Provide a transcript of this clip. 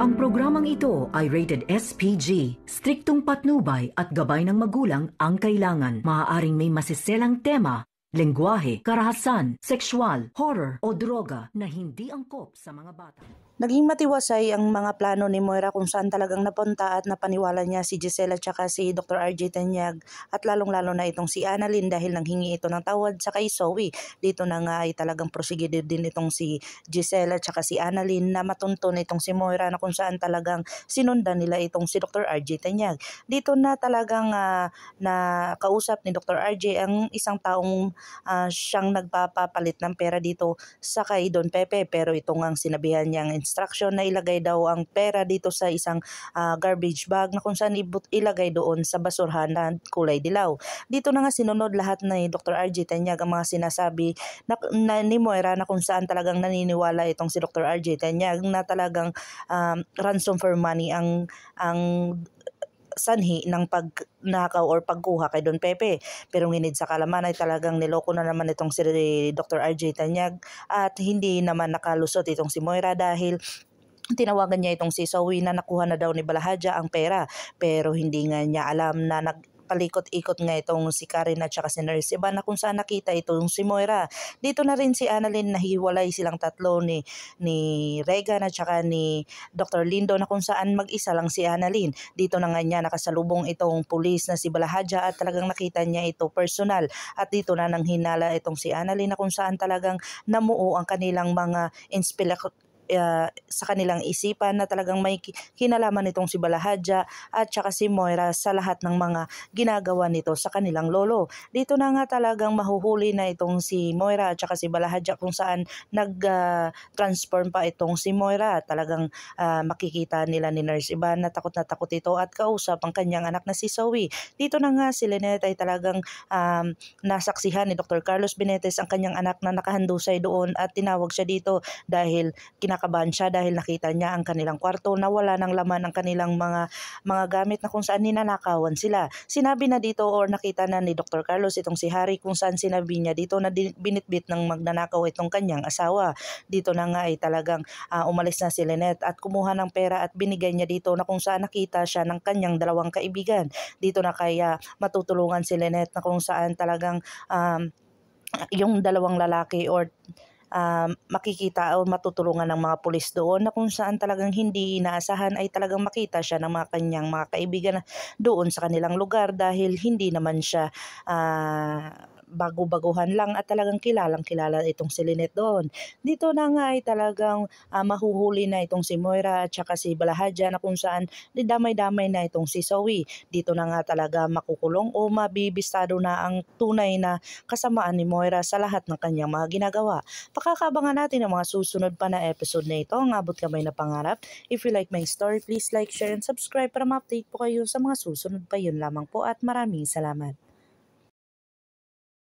Ang programang ito ay rated SPG. Striktong patnubay at gabay ng magulang ang kailangan. Maaaring may masiselang tema, lengguwahe, karahasan, sexual, horror o droga na hindi angkop sa mga bata. Naging matiwasay ang mga plano ni Moira kung saan talagang napunta at napaniwala niya si Giselle at saka si Dr. RJ Tanyag at lalong-lalo na itong si Annalyn dahil nanghingi ito ng tawad sa kay Zoe. Dito na nga ay talagang prosigide din itong si Giselle at saka si Annalyn na matuntun itong si Moira na kung saan talagang sinundan nila itong si Dr. RJ Tanyag. Dito na talagang nakausap ni Dr. RJ ang isang taong siyang nagpapapalit ng pera dito sa kay Don Pepe, pero ito nga ang sinabihan niyang instruction na ilagay daw ang pera dito sa isang garbage bag na kung saan ilagay doon sa basurhan na kulay dilaw. Dito na nga sinunod lahat ni Dr. RJ Tanyag ang mga sinasabi ni Moira na kung saan talagang naniniwala itong si Dr. RJ Tanyag na talagang ransom for money ang sanhi ng pagnakaw or pagkuha kay Don Pepe. Pero nginid sa kalaman ay talagang niloko na naman itong si Dr. RJ Tanyag at hindi naman nakalusot itong si Moira dahil tinawagan niya itong si Zoe na nakuha na daw ni Balahadja ang pera, pero hindi nga niya alam na palikot-ikot nga itong si Karen at saka si Nurse Iba na kung saan nakita itong si Moira. Dito na rin si Annalyn, nahiwalay silang tatlo ni Regan at saka ni Dr. Lindo na kung saan mag-isa lang si Annalyn. Dito na nga niya nakasalubong itong pulis na si Balahadja at talagang nakita niya ito personal. At dito na nang hinala itong si Annalyn na kung saan talagang namuo ang kanilang mga sa kanilang isipan na talagang may kinalaman itong si Balahadja at saka si Moira sa lahat ng mga ginagawa nito sa kanilang lolo. Dito na nga talagang mahuhuli na itong si Moira at saka si Balahadja kung saan nag-transform pa itong si Moira. Talagang makikita nila ni Nurse Iban na takot ito at kausap ang kanyang anak na si Zoe. Dito na nga si Lynette ay talagang nasaksihan ni Dr. Carlos Benetes ang kanyang anak na nakahandusay doon at tinawag siya dito dahil kinakabahan siya dahil nakita niya ang kanilang kwarto na wala ng laman ang kanilang mga gamit na kung saan ninanakawan sila. Sinabi na dito or nakita na ni Dr. Carlos itong si Harry kung saan sinabi niya dito na binitbit ng magnanakaw itong kanyang asawa. Dito na nga ay talagang umalis na si Lynette at kumuha ng pera at binigay niya dito na kung saan nakita siya ng kanyang dalawang kaibigan. Dito na kaya matutulungan si Lynette na kung saan talagang yung dalawang lalaki or makikita o matutulungan ng mga pulis doon na kung saan talagang hindi inaasahan ay talagang makita siya ng mga kanyang mga kaibigan doon sa kanilang lugar dahil hindi naman siya bago-baguhan lang at talagang kilalang-kilala itong si Lynette doon. Dito na nga ay talagang mahuhuli na itong si Moira at saka si Balahadja na kung saan damay-damay na itong si Zoe. Dito na nga talaga makukulong o mabibistado na ang tunay na kasamaan ni Moira sa lahat ng kanyang mga ginagawa. Pakakabangan natin ang mga susunod pa na episode na ito. Ang abot kamay na pangarap. If you like my story, please like, share, and subscribe para ma-update po kayo sa mga susunod pa. Yun lamang po at maraming salamat.